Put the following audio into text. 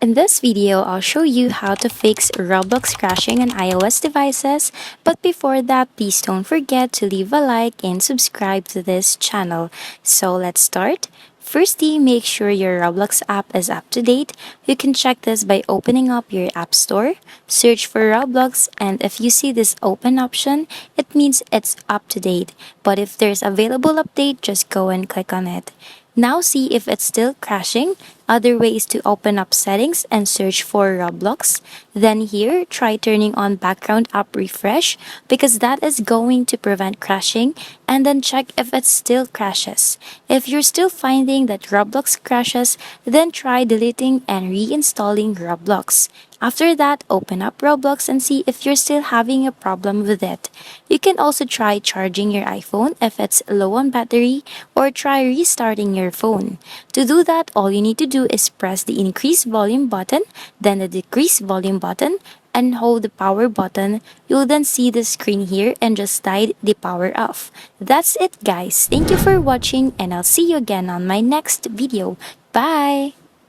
In this video, I'll show you how to fix Roblox crashing on iOS devices. But before that, please don't forget to leave a like and subscribe to this channel. So let's start. Firstly, make sure your Roblox app is up to date. You can check this by opening up your App Store, search for Roblox, and if you see this open option, it means it's up to date. But if there's available update, just go and click on it. Now see if it's still crashing. Other way is to open up settings and search for Roblox. Then here, try turning on background app refresh because that is going to prevent crashing, and then check if it still crashes. If you're still finding that Roblox crashes, then try deleting and reinstalling Roblox. After that, open up Roblox and see if you're still having a problem with it. You can also try charging your iPhone if it's low on battery, or try restarting your phone. To do that, all you need to do is press the increase volume button, then the decrease volume button, and hold the power button. You'll then see the screen here and just slide the power off. That's it guys. Thank you for watching and I'll see you again on my next video. Bye!